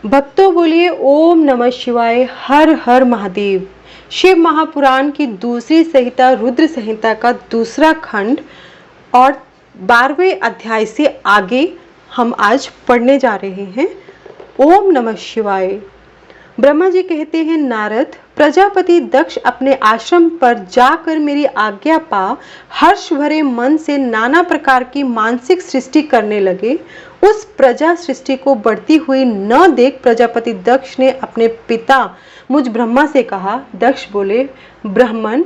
भक्तों बोलिए ओम नमः शिवाय, हर हर महादेव। शिव महापुराण की दूसरी संहिता रुद्र संहिता का दूसरा खंड और 12वें अध्याय से आगे हम आज पढ़ने जा रहे हैं। ओम नमः शिवाय। ब्रह्मा जी कहते हैं, नारद, प्रजापति दक्ष अपने आश्रम पर जाकर मेरी आज्ञा पा हर्ष भरे मन से नाना प्रकार की मानसिक सृष्टि करने लगे। उस प्रजा सृष्टि को बढ़ती हुई न देख प्रजापति दक्ष ने अपने पिता मुझ ब्रह्मा से कहा। दक्ष बोले, ब्राह्मण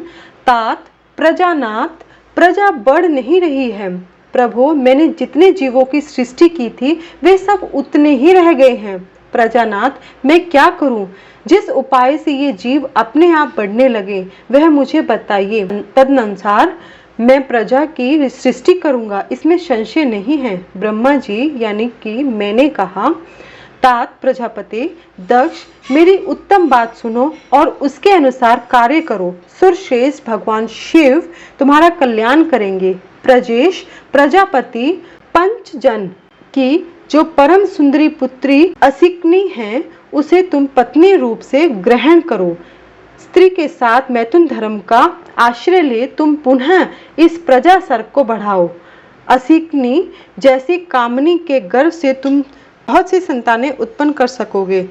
तात प्रजानाथ, प्रजा बढ़ नहीं रही है। प्रभु, मैंने जितने जीवों की सृष्टि की थी वे सब उतने ही रह गए हैं। प्रजानाथ, मैं क्या करूं? जिस उपाय से ये जीव अपने आप बढ़ने लगे वह मुझे बताइए। तदनुसार मैं प्रजा की सृष्टि करूंगा, इसमें संशय नहीं है। ब्रह्मा जी यानी कि मैंने कहा, तात प्रजापति दक्ष, मेरी उत्तम बात सुनो और उसके अनुसार कार्य करो। सुरश्रेष्ठ भगवान शिव तुम्हारा कल्याण करेंगे। प्रजेश प्रजापति पंचजन की जो परम सुंदरी पुत्री असिकनी है उसे तुम पत्नी रूप से ग्रहण करो। स्त्री के साथ मैथुन धर्म का आश्रय ले तुम पुनः इस प्रजा सर्ग को बढ़ाओ। असिकनी जैसी कामनी के गर्भ से तुम बहुत सी संतानें उत्पन्न कर सकोगे।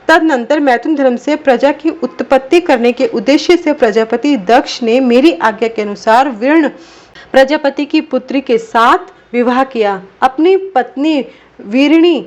तदनंतर मैथुन धर्म से प्रजा की उत्पत्ति करने के उद्देश्य से प्रजापति दक्ष ने मेरी आज्ञा के अनुसार वीर्ण प्रजापति की पुत्री के साथ विवाह किया। अपनी पत्नी वीरणी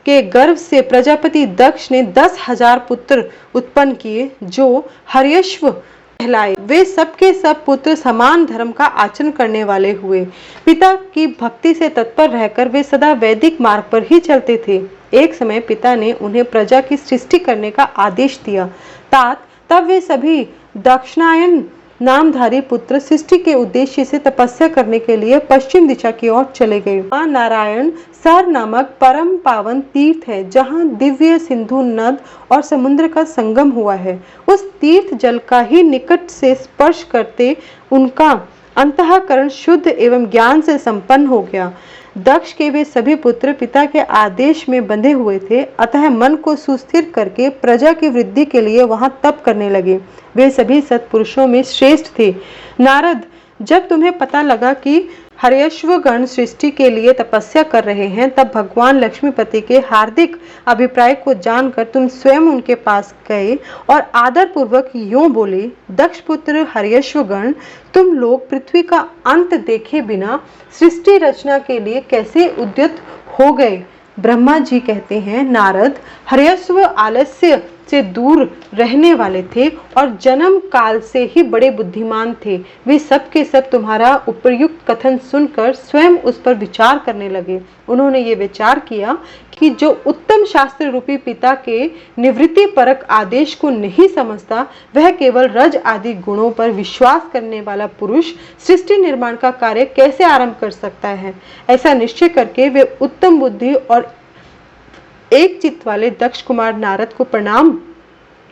के गर्भ से प्रजापति दक्ष ने 10,000 पुत्र उत्पन्न किए जो हर्यश्व कहलाए। वे सबके सब पुत्र समान धर्म का आचरण करने वाले हुए। पिता की भक्ति से तत्पर रहकर वे सदा वैदिक मार्ग पर ही चलते थे। एक समय पिता ने उन्हें प्रजा की सृष्टि करने का आदेश दिया। तात तब वे सभी दक्षिणायन नामधारी पुत्र सृष्टि के उद्देश्य से तपस्या करने के लिए पश्चिम दिशा की ओर चले गए। नारायण सर नामक परम पावन तीर्थ है जहाँ दिव्य सिंधु नद और समुद्र का संगम हुआ है। उस तीर्थ जल का ही निकट से स्पर्श करते उनका अंतःकरण शुद्ध एवं ज्ञान से संपन्न हो गया। दक्ष के वे सभी पुत्र पिता के आदेश में बंधे हुए थे, अतः मन को सुस्थिर करके प्रजा की वृद्धि के लिए वहां तप करने लगे। वे सभी सत्पुरुषों में श्रेष्ठ थे। नारद, जब तुम्हें पता लगा कि हर्यश्वगण सृष्टि के लिए तपस्या कर रहे हैं, तब भगवान लक्ष्मीपति के हार्दिक अभिप्राय को जानकर तुम स्वयं उनके पास गए और आदर पूर्वक यूं बोले, दक्ष पुत्र हर्यश्वगण, तुम लोग पृथ्वी का अंत देखे बिना सृष्टि रचना के लिए कैसे उद्यत हो गए? ब्रह्मा जी कहते हैं, नारद, हर्यश्व आलस्य से दूर रहने वाले थे और जन्म काल से ही बड़े बुद्धिमान थे। वे सब के सब तुम्हारा उपयुक्त कथन सुनकर स्वयं उस पर विचार करने लगे। उन्होंने ये विचार किया कि जो उत्तम शास्त्र रूपी पिता के निवृत्ति परक आदेश को नहीं समझता, वह केवल रज आदि गुणों पर विश्वास करने वाला पुरुष सृष्टि निर्माण का कार्य कैसे आरंभ कर सकता है। ऐसा निश्चय करके वे उत्तम बुद्धि और एक चित्त वाले दक्ष कुमार नारद को प्रणाम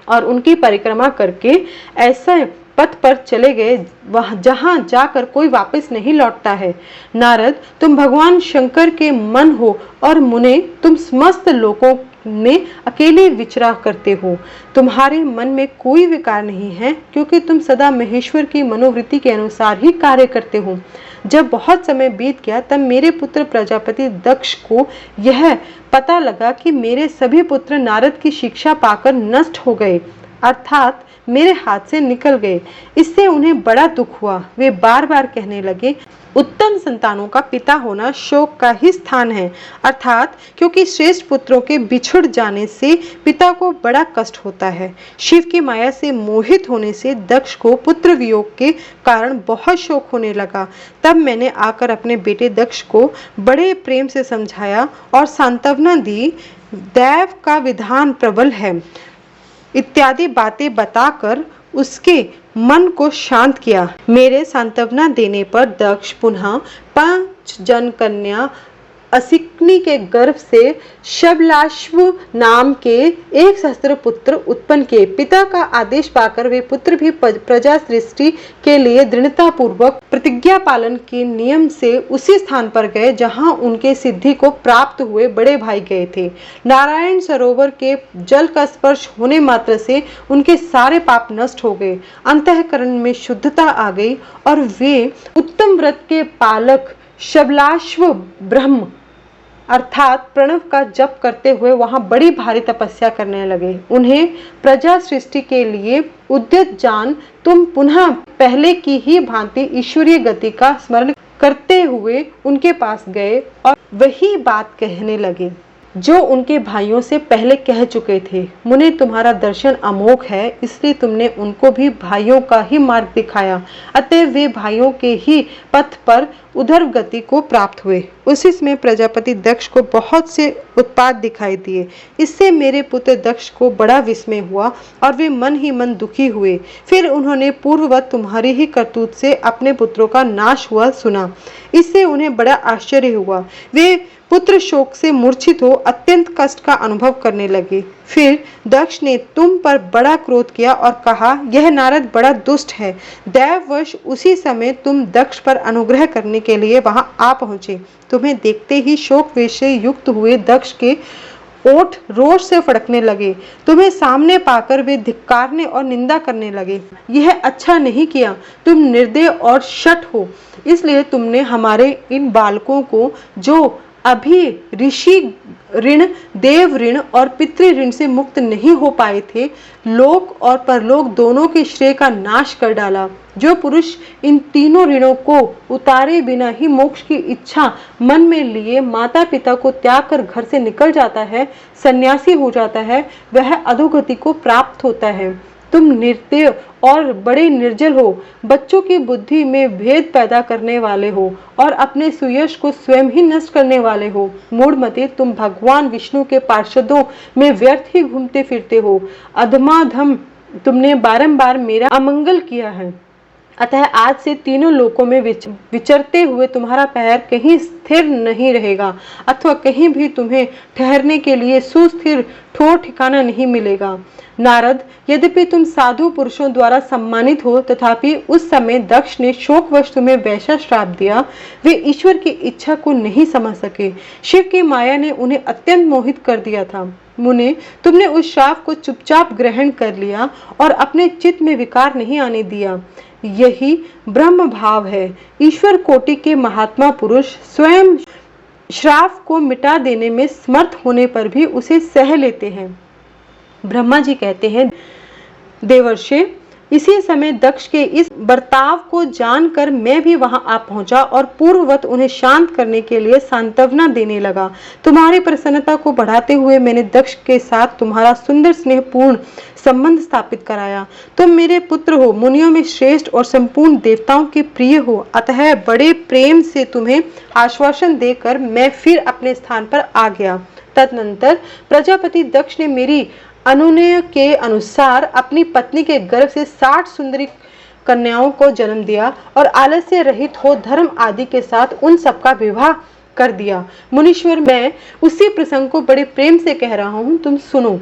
और उनकी परिक्रमा करके ऐसे पथ पर चले गए वहां जहां जाकर कोई वापस नहीं लौटता है। नारद, तुम भगवान शंकर के मन हो और मुने तुम समस्त लोगों में अकेले विचरा करते हो। तुम्हारे मन में कोई विकार नहीं है क्योंकि तुम सदा महेश्वर की मनोवृत्ति के अनुसार ही कार्य करते हो। जब बहुत समय बीत गया तब मेरे पुत्र प्रजापति दक्ष को यह पता लगा कि मेरे सभी पुत्र नारद की शिक्षा पाकर नष्ट हो गए, अर्थात मेरे हाथ से निकल गए। इससे उन्हें बड़ा दुख हुआ। वे बार बार कहने लगे, उत्तम संतानों का पिता होना शोक का ही स्थान है, अर्थात क्योंकि श्रेष्ठ पुत्रों के बिछुड़ जाने से पिता को बड़ा कष्ट होता है। शिव की माया से मोहित होने से दक्ष को पुत्र वियोग के कारण बहुत शोक होने लगा। तब मैंने आकर अपने बेटे दक्ष को बड़े प्रेम से समझाया और सांत्वना दी। दैव का विधान प्रबल है इत्यादि बातें बताकर उसके मन को शांत किया। मेरे सांत्वना देने पर दक्ष पुनः 5 जन कन्या असिकनी के गर्भ से शबलाश्व नाम के एक सहस्त्र पुत्र उत्पन्न किए। पिता का आदेश पाकर वे पुत्र भी प्रजा सृष्टि के लिए दृढ़ता पूर्वक प्रतिज्ञा पालन के नियम से उसी स्थान पर गए जहां उनके सिद्धि को प्राप्त हुए बड़े भाई गए थे। नारायण सरोवर के जल का स्पर्श होने मात्र से उनके सारे पाप नष्ट हो गए, अंतःकरण में शुद्धता आ गई और वे उत्तम व्रत के पालक शबलाश्व ब्रह्म अर्थात प्रणव का जप करते हुए वहां बड़ी भारी तपस्या करने लगे। उन्हें प्रजा सृष्टि के लिए उद्यत जान तुम पुनः पहले की ही भांति ईश्वरीय गति का स्मरण करते हुए उनके पास गए और वही बात कहने लगे जो उनके भाइयों से पहले कह चुके थे। मुने, तुम्हारा दर्शन अमोघ है, इसलिए तुमने उनको भी भाइयों का ही मार्ग दिखाया, अतः वे भाइयों के ही पथ पर उधर गति को प्राप्त हुए। उसी समय प्रजापति दक्ष को बहुत से उत्पात दिखाई दिए। इससे मेरे पुत्र दक्ष को बड़ा विस्मय हुआ और वे मन ही मन दुखी हुए। फिर उन्होंने पूर्ववत तुम्हारी ही करतूत से अपने पुत्रों का नाश हुआ सुना। इससे उन्हें बड़ा आश्चर्य हुआ। वे पुत्र शोक से मूर्छित हो अत्यंत कष्ट का अनुभव करने लगे। फिर दक्ष ने तुम पर बड़ा क्रोध किया और कहा, यह नारद बड़ा दुष्ट है। दैववश उसी समय तुम दक्ष पर अनुग्रह करने के लिए वहां आ पहुंचे। तुम्हें देखते ही शोक वेश से युक्त हुए दक्ष के ओठ रोष से फड़कने लगे। तुम्हें सामने पाकर वे धिक्कारने और निंदा करने लगे। यह अच्छा नहीं किया, तुम निर्दय और शठ हो, इसलिए तुमने हमारे इन बालकों को जो अभी ऋषि ऋण, देव ऋण और पितृ ऋण से मुक्त नहीं हो पाए थे, लोक और परलोक दोनों के श्रेय का नाश कर डाला। जो पुरुष इन तीनों ऋणों को उतारे बिना ही मोक्ष की इच्छा मन में लिए माता पिता को त्याग कर घर से निकल जाता है, सन्यासी हो जाता है, वह अधोगति को प्राप्त होता है। तुम निर्दय और बड़े निर्जल हो, बच्चों की बुद्धि में भेद पैदा करने वाले हो और अपने सुयश को स्वयं ही नष्ट करने वाले हो। मूढ़मते, तुम भगवान विष्णु के पार्षदों में व्यर्थ ही घूमते फिरते हो। अधमाधम तुमने बारंबार मेरा अमंगल किया है, अतः आज से तीनों लोकों में विचरते हुए तुम्हारा पैर कहीं स्थिर नहीं रहेगा अथवा कहीं भी तुम्हें ठहरने के लिए सुस्थिर ठोर ठिकाना नहीं मिलेगा। नारद, यद्यपि तुम साधु पुरुषों द्वारा सम्मानित हो, तथापि उस समय दक्ष ने शोकवश तुम्हें वैसा श्राप दिया। वे ईश्वर की इच्छा को नहीं समझ सके। शिव की माया ने उन्हें अत्यंत मोहित कर दिया था। मुने, तुमने उस श्राप को चुपचाप ग्रहण कर लिया और अपने चित्त में विकार नहीं आने दिया। यही ब्रह्म भाव है। ईश्वर कोटि के महात्मा पुरुष स्वयं श्राप को मिटा देने में समर्थ होने पर भी उसे सह लेते हैं। ब्रह्मा जी कहते हैं, देवर्षि, इसी समय दक्ष के इस बर्ताव को जानकर मैं भी वहां आ पहुंचा और पूर्ववत उन्हें शांत करने के लिए सांत्वना देने लगा। तुम्हारी प्रसन्नता को बढ़ाते हुए मैंने दक्ष के साथ तुम्हारा सुंदर स्नेहपूर्ण संबंध स्थापित कराया। तुम मेरे पुत्र हो, मुनियों में श्रेष्ठ और संपूर्ण देवताओं के प्रिय हो, अतः बड़े प्रेम से तुम्हें आश्वासन देकर मैं फिर अपने स्थान पर आ गया। तदनंतर प्रजापति दक्ष ने मेरी अनुनय के अनुसार अपनी पत्नी के गर्भ से 60 सुंदरी कन्याओं को जन्म दिया और आलस्य रहित हो धर्म आदि के साथ उन सबका विवाह कर दिया। मुनीश्वर, मैं उसी प्रसंग को बड़े प्रेम से कह रहा हूँ, तुम सुनो।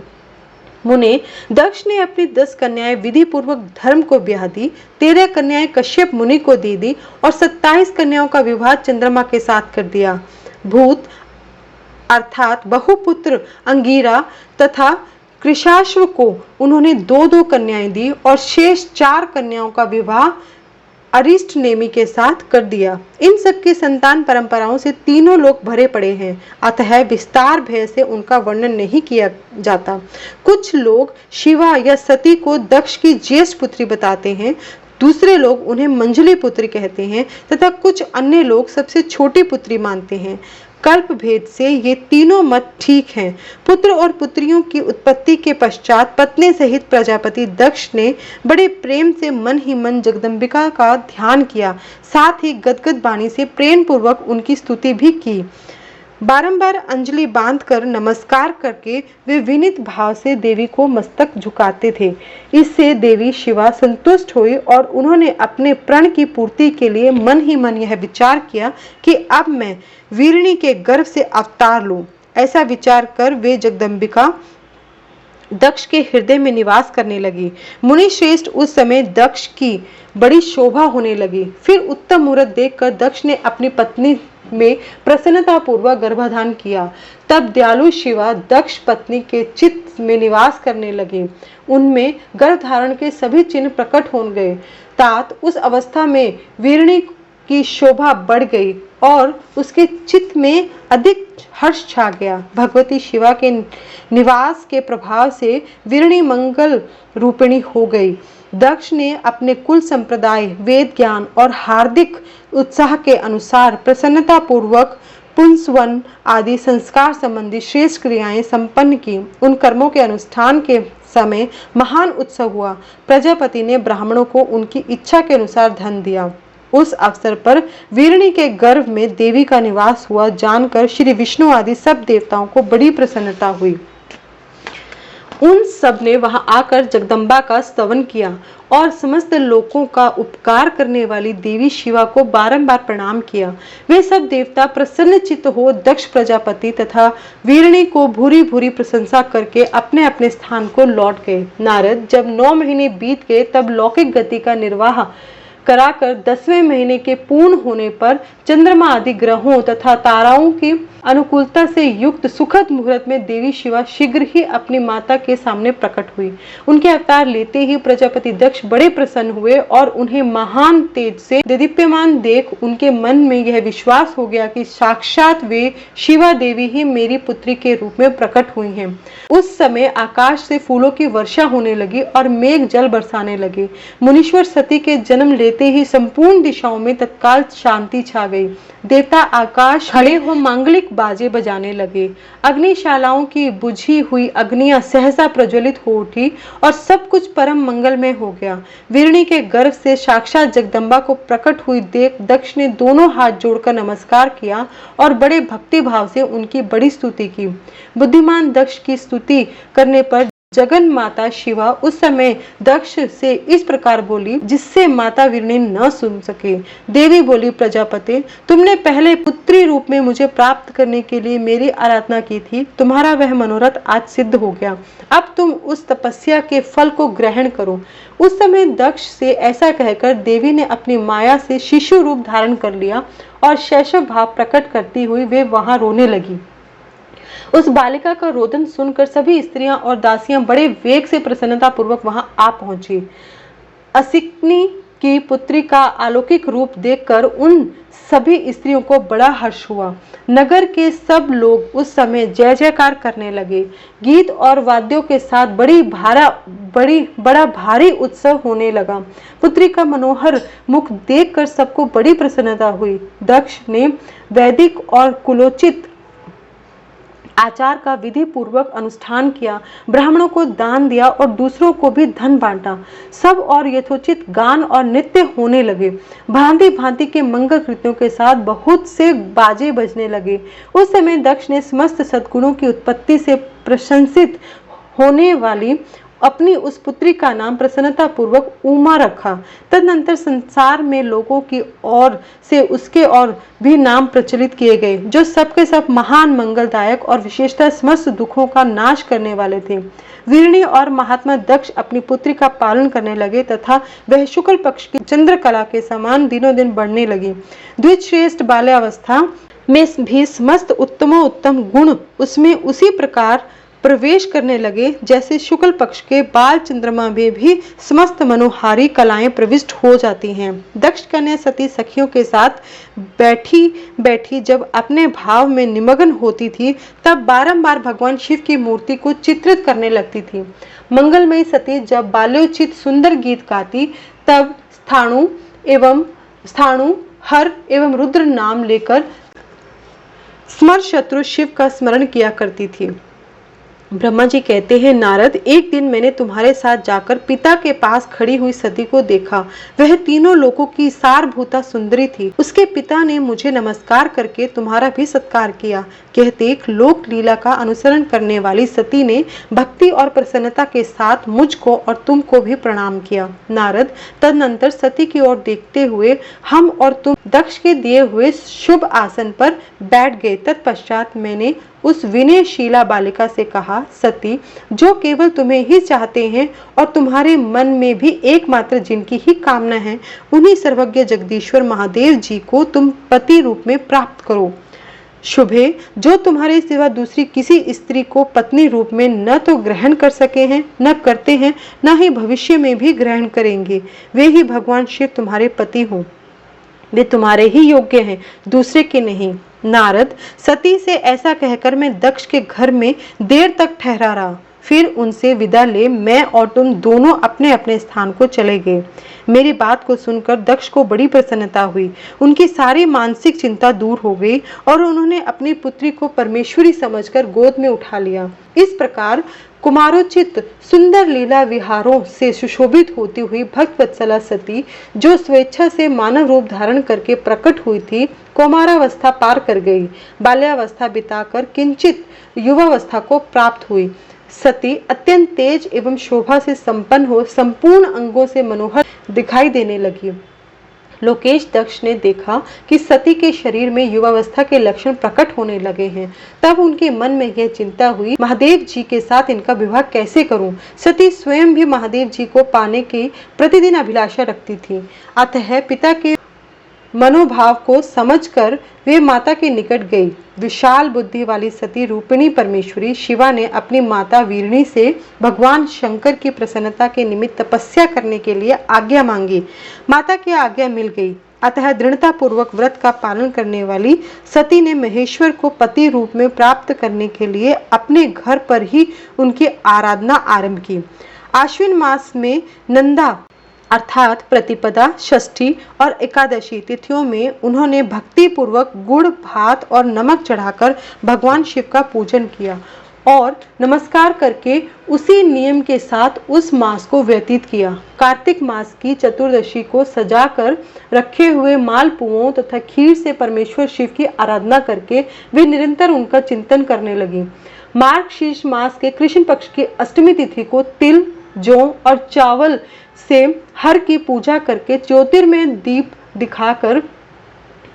मुने, दक्ष ने अपनी 10 कन्याएं विधि पूर्वक धर्म को ब्याह दी, 13 कन्याएं कश्यप मुनि को दे दी और 27 कन्याओं का विवाह चंद्रमा के साथ कर दिया। भूत अर्थात बहुपुत्र अंगीरा तथा कृशाश्व को उन्होंने 2-2 कन्याएं दी और शेष 4 कन्याओं का विवाह अरिष्ट नेमि के साथ कर दिया। इन सब की संतान परंपराओं से तीनों लोग भरे पड़े हैं, अतः विस्तार भय से उनका वर्णन नहीं किया जाता। कुछ लोग शिवा या सती को दक्ष की ज्येष्ठ पुत्री बताते हैं, दूसरे लोग उन्हें मंजली पुत्री कहते हैं तथा कुछ अन्य लोग सबसे छोटी पुत्री मानते हैं। कल्प भेद से ये तीनों मत ठीक हैं। पुत्र और पुत्रियों की उत्पत्ति के पश्चात पत्नी सहित प्रजापति दक्ष ने बड़े प्रेम से मन ही मन जगदम्बिका का ध्यान किया, साथ ही गदगद वाणी से प्रेम पूर्वक उनकी स्तुति भी की। बारंबार अंजलि बांधकर नमस्कार करके वे विनीत भाव से देवी को मस्तक झुकाते थे। इससे देवी शिवा संतुष्ट हुई और उन्होंने अपने प्रण की पूर्ति के लिए मन ही मन यह विचार किया कि अब मैं वीरणी के गर्भ से अवतार लूं। ऐसा विचार कर वे जगदम्बिका दक्ष के हृदय में निवास करने लगी। मुनि श्रेष्ठ उस समय दक्ष की बड़ी शोभा होने लगी। फिर उत्तम मुहूर्त देखकर दक्ष ने अपनी पत्नी में प्रसन्नता पूर्वक गर्भाधान किया। तब दयालु शिवा दक्ष पत्नी के चित्त में निवास करने लगे। उनमें गर्भ धारण के सभी चिन्ह प्रकट हो गए। तात उस अवस्था में वीरणी की शोभा बढ़ गई और उसके चित्त में अधिक हर्ष छा गया। भगवती शिवा के निवास के प्रभाव से वीरणी मंगल रूपिणी हो गई। दक्ष ने अपने कुल संप्रदाय, वेद ज्ञान और हार्दिक उत्साह के अनुसार प्रसन्नता पूर्वक पुंसवन आदि संस्कार संबंधी श्रेष्ठ क्रियाएं संपन्न की। उन कर्मों के अनुष्ठान के समय महान उत्सव हुआ। प्रजापति ने ब्राह्मणों को उनकी इच्छा के अनुसार धन दिया। उस अवसर पर वीरणी के गर्भ में देवी का निवास हुआ जानकर श्री विष्णु आदि सब देवताओं को बड़ी प्रसन्नता हुई। उन सब ने वहां आकर जगदम्बा का स्तवन किया और समस्त लोगों का उपकार करने वाली देवी शिवा को बारंबार प्रणाम किया। वे सब देवता प्रसन्नचित्त हो दक्ष प्रजापति तथा वीरणी को भूरी भूरी प्रशंसा करके अपने अपने स्थान को लौट गए। नारद जब 9 महीने बीत गए तब लौकिक गति का निर्वाह कराकर 10वें महीने के पूर्ण होने पर चंद्रमा आदि ग्रहों तथा ताराओं की अनुकूलता से युक्त सुखद मुहूर्त में देवी शिवा शीघ्र ही अपनी माता के सामने प्रकट हुई। उनके अवतार लेते ही प्रजापति दक्ष बड़े प्रसन्न हुए और उन्हें महान तेज से दीप्यमान देख उनके मन में यह विश्वास हो गया कि साक्षात वे शिवा देवी ही मेरी पुत्री के रूप में प्रकट हुई हैं। उस समय आकाश से फूलों की वर्षा होने लगी और मेघ जल बरसाने लगे। मुनीश्वर सती के जन्म लेते ही संपूर्ण दिशाओं में तत्काल शांति छा गई। देवता आकाश खड़े हो मांगलिक बाजे बजाने लगे। अग्निशालाओं की बुझी हुई अग्नियां सहसा प्रज्वलित हो उठी और सब कुछ परम मंगलमय हो गया। वीरणी के गर्भ से साक्षात जगदम्बा को प्रकट हुई देख दक्ष ने दोनों हाथ जोड़कर नमस्कार किया और बड़े भक्ति भाव से उनकी बड़ी स्तुति की। बुद्धिमान दक्ष की स्तुति करने पर जगन माता शिवा उस समय दक्ष से इस प्रकार बोली जिससे माता वीरणी न सुन सके। देवी बोली, प्रजापति तुमने पहले पुत्री रूप में मुझे प्राप्त करने के लिए मेरी आराधना की थी। तुम्हारा वह मनोरथ आज सिद्ध हो गया। अब तुम उस तपस्या के फल को ग्रहण करो। उस समय दक्ष से ऐसा कहकर देवी ने अपनी माया से शिशु रूप धारण कर लिया और शैशव भाव प्रकट करती हुई वे वहां रोने लगी। उस बालिका का रोदन सुनकर सभी स्त्रियां और दासियां बड़े वेग से प्रसन्नता पूर्वक वहां आ पहुंची। असिकनी की पुत्री का अलौकिक रूप देखकर उन सभी स्त्रियों को बड़ा हर्ष हुआ। नगर के सब लोग उस समय जय जयकार करने लगे। गीत और वाद्यों के साथ बड़ा भारी उत्सव होने लगा। पुत्री का मनोहर मुख देखकर सबको बड़ी प्रसन्नता हुई। दक्ष ने वैदिक और कुलोचित आचार का विधि पूर्वक अनुष्ठान किया, ब्राह्मणों को दान दिया और दूसरों को भी धन बांटा। सब और यथोचित गान और नृत्य होने लगे। भांति भांति के मंगल कृत्यों के साथ बहुत से बाजे बजने लगे। उस समय दक्ष ने समस्त सद्गुणों की उत्पत्ति से प्रशंसित होने वाली अपनी उस पुत्री का नाम प्रसन्नता पूर्वक उमा रखा। तदनंतर संसार में लोगों की ओर से उसके और भी नाम प्रचलित किए गए जो सबके सब महान मंगलदायक और विशेषतः समस्त दुखों का नाश करने वाले थे। वीरणी और महात्मा दक्ष अपनी पुत्री का पालन करने लगे तथा वह शुक्ल पक्ष की चंद्रकला के समान दिनों दिन बढ़ने लगी। द्विजश्रेष्ठ बाल्यावस्था में भी समस्त उत्तमोत्तम गुण उसमें उसी प्रकार प्रवेश करने लगे जैसे शुक्ल पक्ष के बाल चंद्रमा में भी समस्त मनोहारी कलाएं प्रविष्ट हो जाती हैं। दक्ष कन्या सती सखियों के साथ बैठी बैठी जब अपने भाव में निमग्न होती थी तब बारंबार भगवान शिव की मूर्ति को चित्रित करने लगती थी। मंगलमयी सती जब बाल्योचित सुंदर गीत गाती तब स्थाणु हर एवं रुद्र नाम लेकर स्मर शत्रु शिव का स्मरण किया करती थी। ब्रह्मा जी कहते हैं, नारद, एक दिन मैंने तुम्हारे साथ जाकर पिता के पास खड़ी हुई सती को देखा। वह तीनों लोकों की सारभूता सुंदरी थी। उसके पिता ने मुझे नमस्कार करके तुम्हारा भी सत्कार किया। यह देख लोक लीला का अनुसरण करने वाली सती ने भक्ति और प्रसन्नता के साथ मुझको और तुमको भी प्रणाम किया। नारद, तदनंतर सती की ओर देखते हुए हम और तुम दक्ष के दिए हुए शुभ आसन पर बैठ गए। तत्पश्चात मैंने उस विनयशीला बालिका से कहा, सती, जो केवल तुम्हें ही चाहते हैं और तुम्हारे मन में भी एकमात्र जिनकी ही कामना है, उन्हीं सर्वज्ञ जगदीश्वर महादेव जी को तुम पति रूप में प्राप्त करो। शुभे, जो तुम्हारे सिवा दूसरी किसी स्त्री को पत्नी रूप में न तो ग्रहण कर सके हैं, न करते हैं, न ही भविष्य में भी ग्रहण करेंगे, वे ही भगवान शिव तुम्हारे पति हों। वे तुम्हारे ही योग्य हैं, दूसरे के नहीं। नारद, सती से ऐसा कहकर मैं दक्ष के घर में देर तक ठहरा रहा। फिर उनसे विदा ले मैं और तुम दोनों अपने अपने स्थान को चले गए। मेरी बात को सुनकर दक्ष को बड़ी प्रसन्नता हुई। उनकी सारी मानसिक चिंता दूर हो गई और उन्होंने अपनी पुत्री को परमेश्वरी समझकर गोद में उठा लिया। इस प्रकार कुमारोचित सुंदर लीला विहारों से सुशोभित होती हुई भक्तवत्सला सती, जो स्वेच्छा से मानव रूप धारण करके प्रकट हुई थी, कौमारावस्था पार कर गई। बाल्यावस्था बिताकर किंचित युवावस्था को प्राप्त हुई। सती अत्यंत तेज एवं शोभा से संपन्न हो संपूर्ण अंगों से मनोहर दिखाई देने लगी। लोकेश दक्ष ने देखा कि सती के शरीर में युवावस्था के लक्षण प्रकट होने लगे हैं। तब उनके मन में यह चिंता हुई, महादेव जी के साथ इनका विवाह कैसे करूं? सती स्वयं भी महादेव जी को पाने की प्रतिदिन अभिलाषा रखती थी। अतः पिता के मनोभाव को समझकर वे माता के निकट गई। विशाल बुद्धि वाली सती रूपिणी परमेश्वरी शिवा ने अपनी माता वीरणी से भगवान शंकर की प्रसन्नता के निमित्त तपस्या करने के लिए आज्ञा मांगी। माता की आज्ञा मिल गई। अतः दृढ़ता पूर्वक व्रत का पालन करने वाली सती ने महेश्वर को पति रूप में प्राप्त करने के लिए अपने घर पर ही उनकी आराधना आरंभ की। आश्विन मास में नंदा अर्थात प्रतिपदा, षष्ठी और एकादशी तिथियों में उन्होंने भक्ति पूर्वक गुड़, भात और नमक चढ़ाकर भगवान शिव का पूजन किया और नमस्कार करके उसी नियम के साथ उस मास को व्यतीत किया। कार्तिक मास की चतुर्दशी को सजाकर रखे हुए मालपुओं तथा खीर से परमेश्वर शिव की आराधना करके वे निरंतर उनका चिंतन करने लगी। मार्गशीर्ष मास के कृष्ण पक्ष की अष्टमी तिथि को तिल, जौ और चावल से हर की पूजा करके ज्योतिर्मय दीप दिखाकर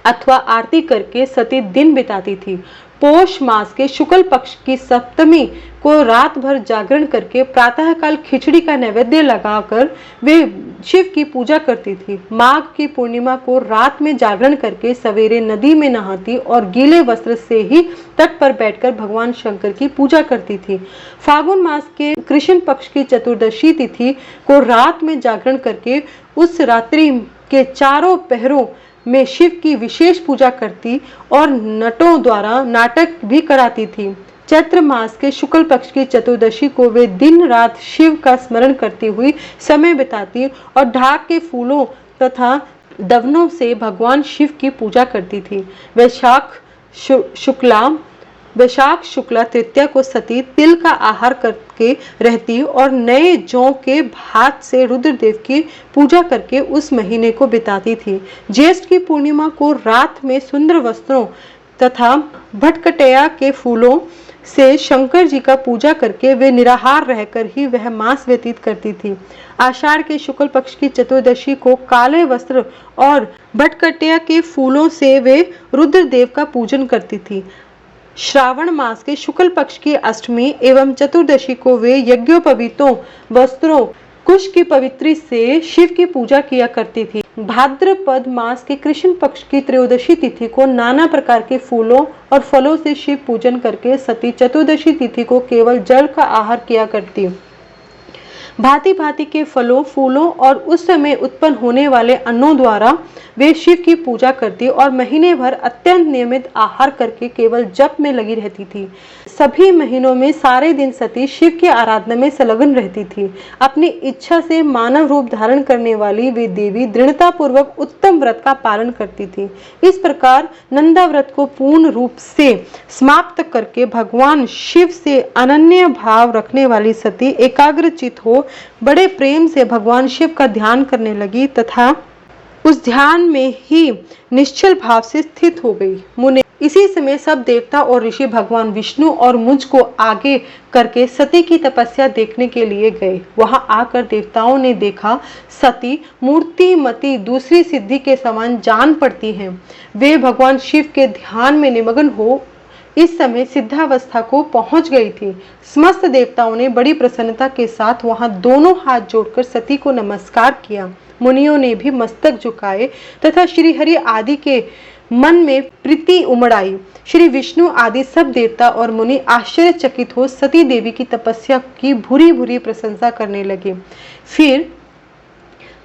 अथवा आरती करके सती दिन बिताती थी। पोष मास के शुक्ल पक्ष की सप्तमी को रात भर जागरण करके प्रातःकाल खिचड़ी का नैवेद्य लगाकर वे शिव की पूजा करती थी। माघ की पूर्णिमा को रात में जागरण करके सवेरे नदी में नहाती और गीले वस्त्र से ही तट पर बैठकर भगवान शंकर की पूजा करती थी। फागुन मास के कृष्ण पक्ष की चतुर्दशी तिथि को रात में जागरण करके उस रात्रि के चारों पहरों में शिव की विशेष पूजा करती और नटों द्वारा नाटक भी कराती थी। चैत्र मास के शुक्ल पक्ष की चतुर्दशी को वे दिन रात शिव का स्मरण करती हुई समय बिताती और ढाक के फूलों तथा दवनों से भगवान शिव की पूजा करती थी। वैशाख शुक्ला तृतीया को सती तिल का आहार करके रहती और नए जौ के भात से रुद्रदेव की पूजा करके उस महीने को बिताती थी। ज्येष्ठ की पूर्णिमा को रात में सुंदर वस्त्रों तथा भटकटैया के फूलों से शंकर जी का पूजा करके वे निराहार रहकर ही वह मास व्यतीत करती थी। आषाढ़ के शुक्ल पक्ष की चतुर्दशी को काले वस्त्र और भटकटैया के फूलों से वे रुद्रदेव का पूजन करती थी। श्रावण मास के शुक्ल पक्ष की अष्टमी एवं चतुर्दशी को वे यज्ञोपवीतों वस्त्रों कुश की पवित्री से शिव की पूजा किया करती थी। भाद्रपद मास के कृष्ण पक्ष की त्रयोदशी तिथि को नाना प्रकार के फूलों और फलों से शिव पूजन करके सती चतुर्दशी तिथि को केवल जल का आहार किया करती। भांति भांति के फलों, फूलों और उस समय उत्पन्न होने वाले अन्नों द्वारा वे शिव की पूजा करती और महीने भर अत्यंत नियमित आहार करके केवल जप में लगी रहती थी। सभी महीनों में सारे दिन सती शिव की आराधना में संलग्न रहती थी। अपनी इच्छा से मानव रूप धारण करने वाली वे देवी दृढ़ता पूर्वक उत्तम व्रत का पालन करती थी। इस प्रकार नंदा व्रत को पूर्ण रूप से समाप्त करके भगवान शिव से अनन्य भाव रखने वाली सती एकाग्रचित हो बड़े प्रेम से भगवान शिव का ध्यान करने लगी तथा उस ध्यान में ही निश्चल भाव से स्थित हो गई। मुने इसी समय सब देवता और ऋषि भगवान विष्णु और मुझ को आगे करके सती की तपस्या देखने के लिए गए। वहां आकर देवताओं ने देखा सती मूर्तिमती दूसरी सिद्धि के समान जान पड़ती हैं। वे भगवान शिव के ध्यान में निमग्न हो इस समय सिद्धावस्था को पहुंच गई थी। समस्त देवताओं ने बड़ी प्रसन्नता के साथ वहां दोनों हाथ जोड़कर सती को नमस्कार किया। मुनियों ने भी मस्तक झुकाए तथा श्री हरि आदि के मन में प्रीति उमड़ाई। श्री विष्णु आदि सब देवता और मुनि आश्चर्यचकित हो सती देवी की तपस्या की भूरी भूरी प्रशंसा करने लगे। फिर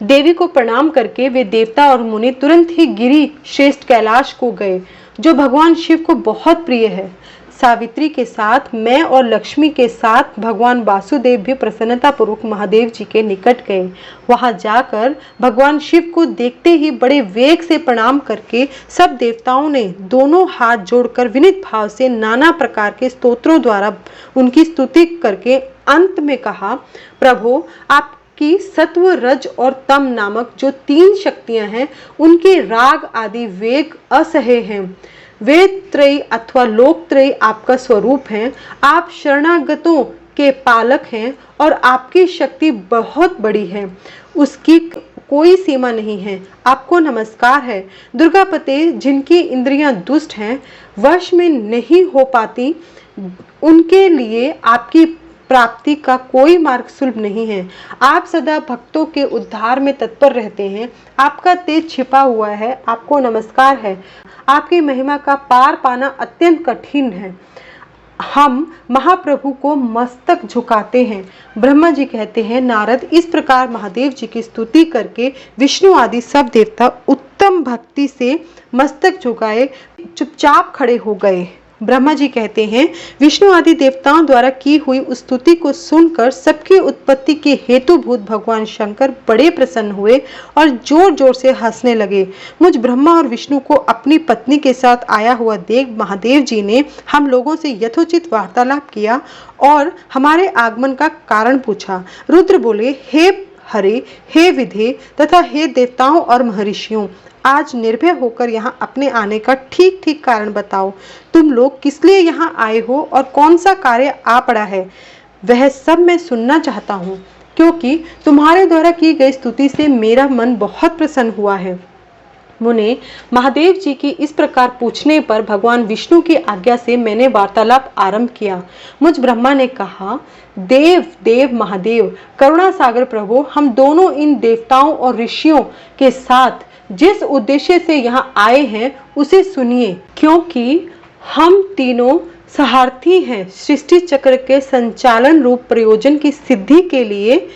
देवी को प्रणाम करके वे देवता और मुनि तुरंत ही गिरि श्रेष्ठ कैलाश को गए, जो भगवान शिव को बहुत प्रिय है। सावित्री के साथ मैं और लक्ष्मी के साथ भगवान वासुदेव भी प्रसन्नता पूर्वक महादेव जी के निकट गए। वहां जाकर भगवान शिव को देखते ही बड़े वेग से प्रणाम करके सब देवताओं ने दोनों हाथ जोड़कर विनीत भाव से नाना प्रकार के स्तोत्रों द्वारा उनकी स्तुति करके अंत में कहा, प्रभु आप कि सत्व, रज और तम नामक जो 3 शक्तियां हैं, उनके राग आदि वेग असह्य हैं। वेद त्रयी अथवा लोक त्रयी आपका स्वरूप है। आप शरणागतों के पालक हैं और आपकी शक्ति बहुत बड़ी है, उसकी कोई सीमा नहीं है। आपको नमस्कार है। दुर्गापते जिनकी इंद्रियां दुष्ट हैं, वश में नहीं हो पाती, उनके लिए आपकी प्राप्ति का कोई मार्ग सुलभ नहीं है। आप सदा भक्तों के उद्धार में तत्पर रहते हैं। आपका तेज छिपा हुआ है। आपको नमस्कार है। आपकी महिमा का पार पाना अत्यंत कठिन है। हम महाप्रभु को मस्तक झुकाते हैं। ब्रह्मा जी कहते हैं, नारद इस प्रकार महादेव जी की स्तुति करके विष्णु आदि सब देवता उत्तम भक्ति से मस्तक झुकाए चुपचाप खड़े हो गए। ब्रह्मा जी कहते हैं, विष्णु आदि देवताओं द्वारा की हुई उस स्तुति को सुनकर सबकी उत्पत्ति के हेतुभूत भगवान शंकर बड़े प्रसन्न हुए और जोर जोर से हंसने लगे। मुझ ब्रह्मा और विष्णु को अपनी पत्नी के साथ आया हुआ देख महादेव जी ने हम लोगों से यथोचित वार्तालाप किया और हमारे आगमन का कारण पूछा। रुद्र बोले, हे हरे, हे विधे तथा हे देवताओं और महर्षियों, आज निर्भय होकर यहाँ अपने आने का ठीक ठीक कारण बताओ। तुम लोग किस लिए यहाँ आए हो और कौन सा कार्य आ पड़ा है, वह सब मैं सुनना चाहता हूँ, क्योंकि तुम्हारे द्वारा की गई स्तुति से मेरा मन बहुत प्रसन्न हुआ है। मुने महादेव जी की इस प्रकार पूछने पर भगवान विष्णु की आज्ञा से मैंने वार्तालाप आरंभ किया। मुझ ब्रह्मा ने कहा, देव देव महादेव करुणा सागर प्रभु, हम दोनों इन देवताओं और ऋषियों के साथ जिस उद्देश्य से यहाँ आए हैं उसे सुनिए, क्योंकि हम तीनों सहार्थी हैं। सृष्टि चक्र के संचालन रूप प्रयोजन की सिद्धि के लिए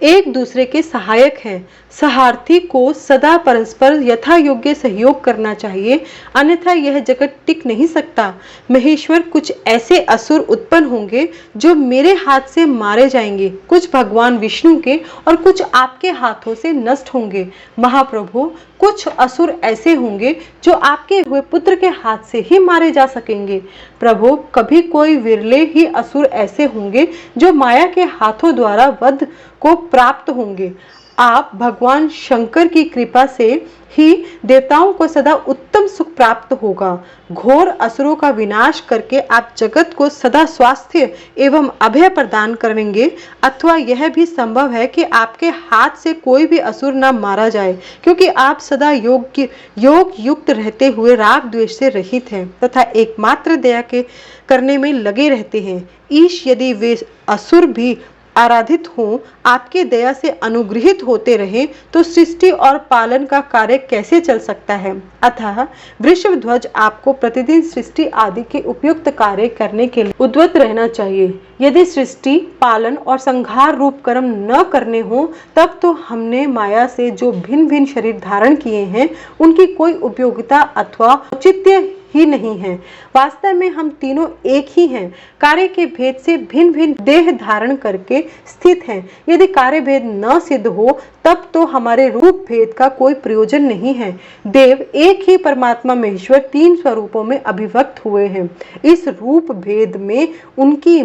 एक दूसरे के सहायक हैं। सहार्थी को सदा परस्पर यथा योग्य सहयोग करना चाहिए, अन्यथा यह जगत टिक नहीं सकता। महेश्वर, कुछ ऐसे असुर उत्पन्न होंगे जो मेरे हाथ से मारे जाएंगे, कुछ भगवान विष्णु के और कुछ आपके हाथों से नष्ट होंगे। महाप्रभु, कुछ असुर ऐसे होंगे जो आपके हुए पुत्र के हाथ से ही मारे जा सकेंगे। प्रभु, कभी कोई विरले ही असुर ऐसे होंगे जो माया के हाथों द्वारा वध को प्राप्त होंगे। आप भगवान शंकर की कृपा से ही देवताओं को सदा उत्तम सुख प्राप्त होगा। घोर असुरों का विनाश करके आप जगत को सदा स्वास्थ्य एवं अभय प्रदान करेंगे, अथवा यह भी संभव है कि आपके हाथ से कोई भी असुर न मारा जाए, क्योंकि आप सदा योग युक्त रहते हुए राग द्वेष से रहित हैं तथा एकमात्र दया के करने में लगे रहते हैं। ईश, यदि वे असुर भी आराधित हों, आपकी दया से अनुग्रहित होते रहें, तो सृष्टि और पालन का कार्य कैसे चल सकता है। अतः वृषभ ध्वज आपको प्रतिदिन सृष्टि आदि के उपयुक्त कार्य करने के लिए उद्यत रहना चाहिए। यदि सृष्टि, पालन और संहार रूप कर्म न करने हो, तब तो हमने माया से जो भिन्न भिन्न शरीर धारण किए हैं, उनकी कोई उपयोगिता अथवा औचित्य ही नहीं है। वास्तव में हम तीनों एक ही हैं, कार्य के भेद से भिन्न भिन्न देह धारण करके स्थित हैं। यदि कार्य भेद न सिद्ध हो, तब तो हमारे रूप भेद का कोई प्रयोजन नहीं है। देव एक ही परमात्मा महेश्वर तीन स्वरूपों में अभिव्यक्त हुए हैं। इस रूप भेद में उनकी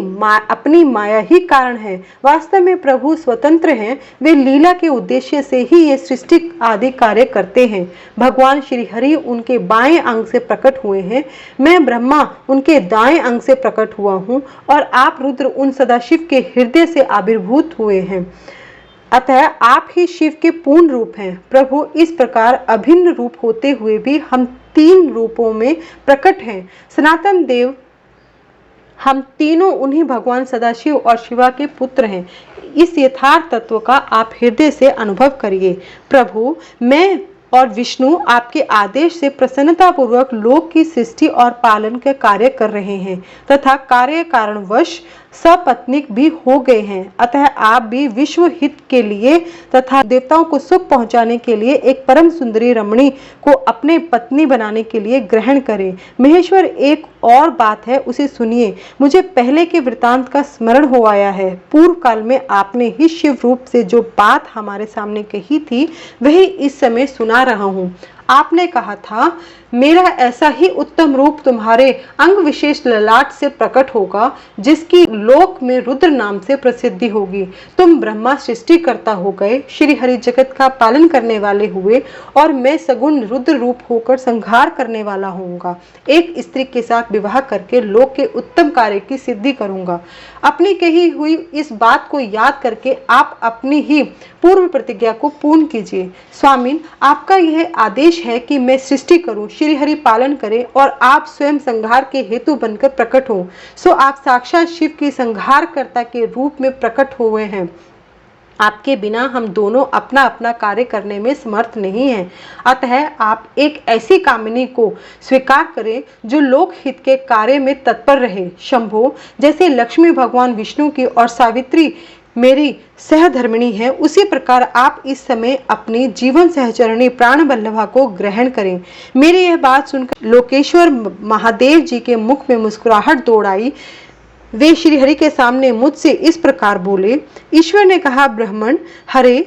अपनी माया ही कारण है। वास्तव में प्रभु स्वतंत्र हैं, वे लीला के उद्देश्य से ही ये सृष्टि आदि कार्य करते हैं। भगवान श्री हरि उनके बाएं अंग से प्रकट हुए हैं, मैं ब्रह्मा उनके दाएं अंग से प्रकट हुआ हूँ, और आप रुद्र उन सदाशिव के हृदय से आविर्भूत हुए हैं। अतः आप ही शिव के पूर्ण रूप हैं। प्रभु इस प्रकार अभिन्न रूप होते हुए भी हम तीन रूपों में प्रकट हैं। सनातन देव हम तीनों उन्हीं भगवान सदाशिव और शिवा के पुत्र हैं। इस यथार्थ तत्व का आप हृदय से अनुभव करिए। प्रभु, मैं और विष्णु आपके आदेश से प्रसन्नता पूर्वक लोक की सृष्टि और पालन के कार्य कर रहे हैं तथा कार्य कारणवश सपत्नीक भी हो गए हैं। अतः आप भी विश्व हित के लिए तथा देवताओं को सुख पहुंचाने के लिए एक परम सुंदरी रमणी को अपने पत्नी बनाने के लिए ग्रहण करें। महेश्वर, एक और बात है, उसे सुनिए। मुझे पहले के वृतांत का स्मरण हो आया है। पूर्व काल में आपने ही शिव रूप से जो बात हमारे सामने कही थी, वही इस समय सुना रहा हूँ। आपने कहा था, मेरा ऐसा ही उत्तम रूप तुम्हारे अंग विशेष ललाट से प्रकट होगा, जिसकी लोक में रुद्र नाम से प्रसिद्धि होगी। तुम ब्रह्मा सृष्टिकर्ता हो गए, श्री हरि जगत का पालन करने वाले हुए, और मैं सगुण रुद्र रूप होकर संहार करने वाला होऊंगा। एक स्त्री के साथ विवाह करके लोक के उत्तम कार्य की सिद्धि करूंगा। अपनी कही हुई इस बात को याद करके आप अपनी ही पूर्व प्रतिज्ञा को पूर्ण कीजिए। स्वामी, आपका यह आदेश है कि मैं सृष्टि करूं, श्री हरि पालन करें और आप स्वयं संहार के हेतु बनकर प्रकट हो। सो आप साक्षात शिव की संहारकर्ता के रूप में प्रकट हुए हैं। आपके बिना हम दोनों अपना अपना कार्य करने में समर्थ नहीं हैं। अतः आप एक ऐसी कामिनी को स्वीकार करें जो लोक हित के कार्य में तत्पर रहे। शंभो, जैसे लक्ष्मी भगवान विष्णु की और सावित्री मेरी सहधर्मिणी है, उसी प्रकार आप इस समय अपनी जीवन सहचरणी प्राण बल्लभा को ग्रहण करें। मेरी यह बात सुनकर लोकेश्वर महादेव जी के मुख में मुस्कुराहट दौड़ आई। वे श्री हरि के सामने मुझसे इस प्रकार बोले। ईश्वर ने कहा, ब्राह्मण, हरे,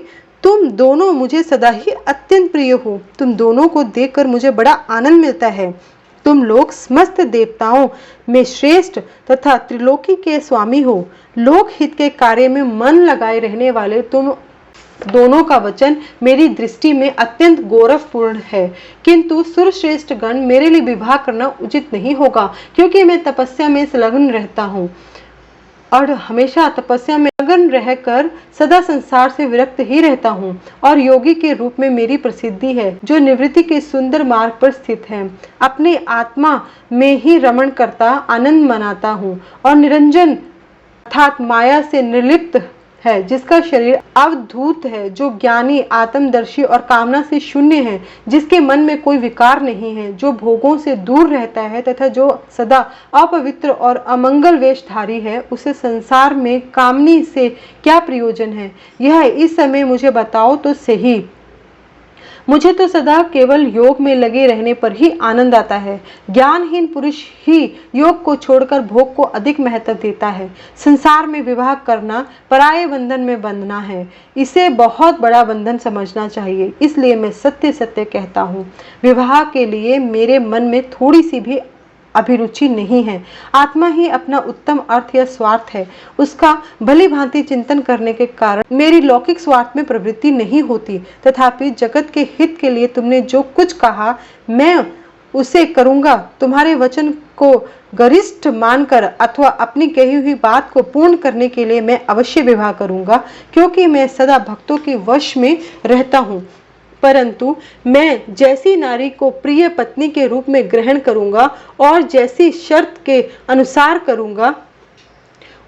तुम दोनों मुझे सदा ही अत्यंत प्रिय हो। तुम दोनों को देखकर मुझे बड़ा आनंद मिलता है। तुम लोग समस्त देवताओं में श्रेष्ठ तथा त्रिलोकी के स्वामी हो। लोक हित के कार्य में मन लगाए रहने वाले तुम दोनों का वचन मेरी दृष्टि में अत्यंत गौरवपूर्ण है, किंतु सुरश्रेष्ठ गण, मेरे लिए विवाह करना उचित नहीं होगा, क्योंकि मैं तपस्या में संलग्न रहता हूँ और हमेशा तपस्या में लगन रहकर सदा संसार से विरक्त ही रहता हूँ, और योगी के रूप में मेरी प्रसिद्धि है, जो निवृत्ति के सुंदर मार्ग पर स्थित है। अपने आत्मा में ही रमण करता आनंद मनाता हूँ और निरंजन अर्थात माया से निर्लिप्त है, जिसका शरीर अवधूत है, जो ज्ञानी, आत्मदर्शी और कामना से शून्य है, जिसके मन में कोई विकार नहीं है, जो भोगों से दूर रहता है तथा जो सदा अपवित्र और अमंगल वेशधारी है, उसे संसार में कामनी से क्या प्रयोजन है, यह इस समय मुझे बताओ तो सही। मुझे तो सदा केवल योग में लगे रहने पर ही आनंद आता है। ज्ञानहीन पुरुष ही योग को छोड़कर भोग को अधिक महत्व देता है। संसार में विवाह करना पराये बंधन में बंधना है, इसे बहुत बड़ा बंधन समझना चाहिए। इसलिए मैं सत्य सत्य कहता हूँ, विवाह के लिए मेरे मन में थोड़ी सी भी अभिरुचि नहीं है। आत्मा ही अपना उत्तम अर्थ या स्वार्थ है, उसका भली भांति चिंतन करने के कारण मेरी लौकिक स्वार्थ में प्रवृत्ति नहीं होती। तथापि जगत के हित के लिए तुमने जो कुछ कहा, मैं उसे करूंगा। तुम्हारे वचन को गरिष्ठ मानकर अथवा अपनी कही हुई बात को पूर्ण करने के लिए मैं अवश्य विवाह करूंगा, क्योंकि मैं सदा भक्तों के वश में रहता हूँ। परंतु मैं जैसी नारी को प्रिय पत्नी के रूप में ग्रहण करूंगा और जैसी शर्त के अनुसार करूंगा,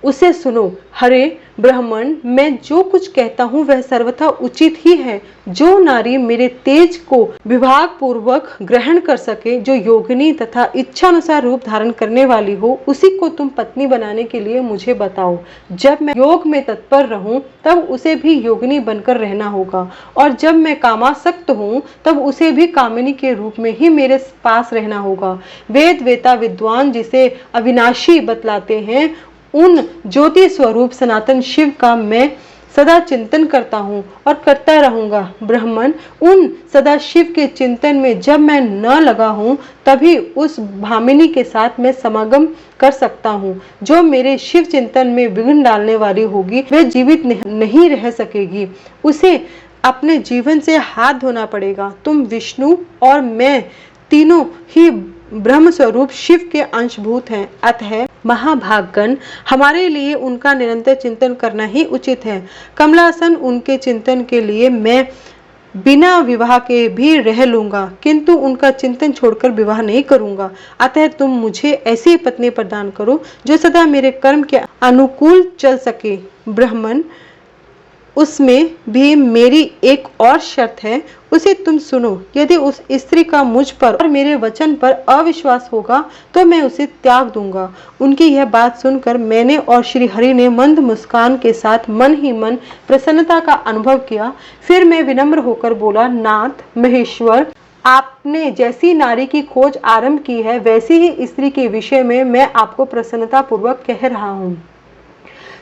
उसे सुनो। हरे ब्राह्मण, मैं जो कुछ कहता हूँ वह सर्वथा उचित ही है। जो नारी मेरे तेज को विभाग पूर्वक ग्रहण कर सके, जो योगिनी तथा इच्छानुसार रूप धारण करने वाली हो, उसी को तुम पत्नी बनाने के लिए मुझे बताओ। जब मैं योग में तत्पर रहूं तब उसे भी योगिनी बनकर रहना होगा, और जब मैं कामासक्त हूं तब उसे भी कामिनी के रूप में ही मेरे पास रहना होगा। वेद वेता विद्वान जिसे अविनाशी बतलाते हैं, उन ज्योति स्वरूप सनातन शिव का मैं सदा चिंतन करता हूँ और करता रहूंगा। ब्राह्मण, उन सदा शिव के चिंतन में जब मैं न लगा हूँ तभी उस भामिनी के साथ मैं समागम कर सकता हूँ। जो मेरे शिव चिंतन में विघ्न डालने वाली होगी वह जीवित नहीं रह सकेगी, उसे अपने जीवन से हाथ धोना पड़ेगा। तुम विष्णु और मैं तीनों ही ब्रह्म स्वरूप शिव के अंशभूत हैं, अतः महाभागगण हमारे लिए उनका निरंतर चिंतन करना ही उचित है। कमलासन, उनके चिंतन के लिए मैं बिना विवाह के भी रह लूंगा, किंतु उनका चिंतन छोड़कर विवाह नहीं करूंगा। अतः तुम मुझे ऐसी पत्नी प्रदान करो जो सदा मेरे कर्म के अनुकूल चल सके। ब्राह्मण, उसमें भी मेरी एक और शर्त है, उसे तुम सुनो। यदि उस स्त्री का मुझ पर और मेरे वचन पर अविश्वास होगा तो मैं उसे त्याग दूंगा। उनकी यह बात सुनकर मैंने और श्री हरि ने मंद मुस्कान के साथ मन ही मन प्रसन्नता का अनुभव किया। फिर मैं विनम्र होकर बोला, नाथ महेश्वर, आपने जैसी नारी की खोज आरंभ की है वैसी ही स्त्री के विषय में मैं आपको प्रसन्नता पूर्वक कह रहा हूँ।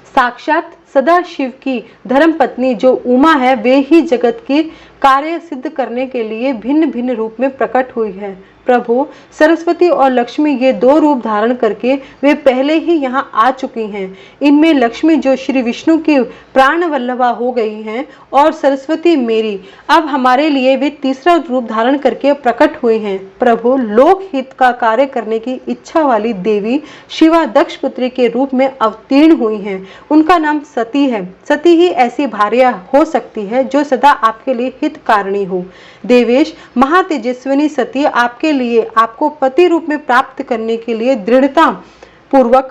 साक्षात सदा शिव की धर्म पत्नी जो उमा है, वे ही जगत की कार्य सिद्ध करने के लिए भिन्न भिन्न रूप में प्रकट हुई है। प्रभु, सरस्वती और लक्ष्मी ये दो रूप धारण करके वे पहले ही यहाँ आ चुकी हैं। इनमें लक्ष्मी जो श्री विष्णु की प्राण वल्लभा हो गई हैं और सरस्वती मेरी अब हमारे लिए वे तीसरा रूप धारण करके प्रकट हुए हैं। प्रभु, लोक हित का कार्य करने की इच्छा वाली देवी शिवा दक्ष पुत्री के रूप में अवतीर्ण हुई हैं। उनका नाम सती है। सती ही ऐसी भार्या हो सकती है जो सदा आपके लिए हितकारिणी हो। देवेश, महातेजस्विनी सती आपके लिए आपको पति रूप में प्राप्त करने के लिए दृढ़ता पूर्वक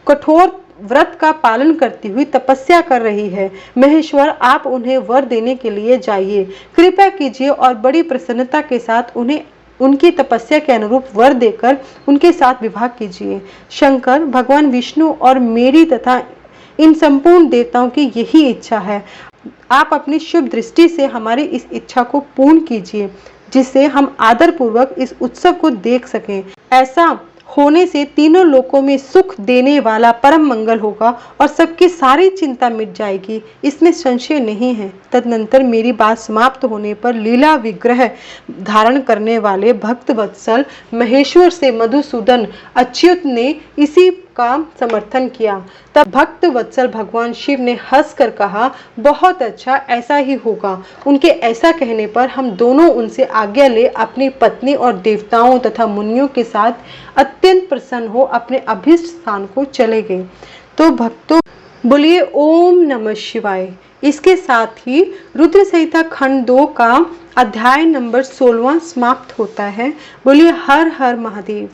कठोर व्रत का पालन करती हुई तपस्या कर रही है। महेश्वर, आप उन्हें वर देने के लिए जाइए, कृपया कीजिए और बड़ी प्रसन्नता के साथ उन्हें उनकी तपस्या के अनुरूप वर देकर उनके साथ विवाह कीजिए। शंकर, भगवान विष्णु और मेरी तथा इन संपूर्ण देवताओं की यही इच्छा है। आप अपनी शुभ दृष्टि से हमारी इस इच्छा को पूर्ण कीजिए, जिससे हम आदर पूर्वक इस उत्सव को देख सकें। ऐसा होने से तीनों लोकों में सुख देने वाला परम मंगल होगा और सबकी सारी चिंता मिट जाएगी, इसमें संशय नहीं है। तदनंतर मेरी बात समाप्त होने पर लीला विग्रह धारण करने वाले भक्त वत्सल महेश्वर से मधुसूदन अच्युत ने इसी का समर्थन किया। तब भक्त वत्सल भगवान शिव ने हंसकर कहा, बहुत अच्छा, ऐसा ही होगा। उनके ऐसा कहने पर हम दोनों उनसे आज्ञा ले अपनी पत्नी और देवताओं तथा मुनियों के साथ अत्यंत प्रसन्न हो अपने अभीष्ट स्थान को चले गए। तो भक्तों, बोलिए ओम नमः शिवाय। इसके साथ ही रुद्र संहिता खंड 2 का अध्याय नंबर 16वां समाप्त होता है। बोलिए हर हर महादेव।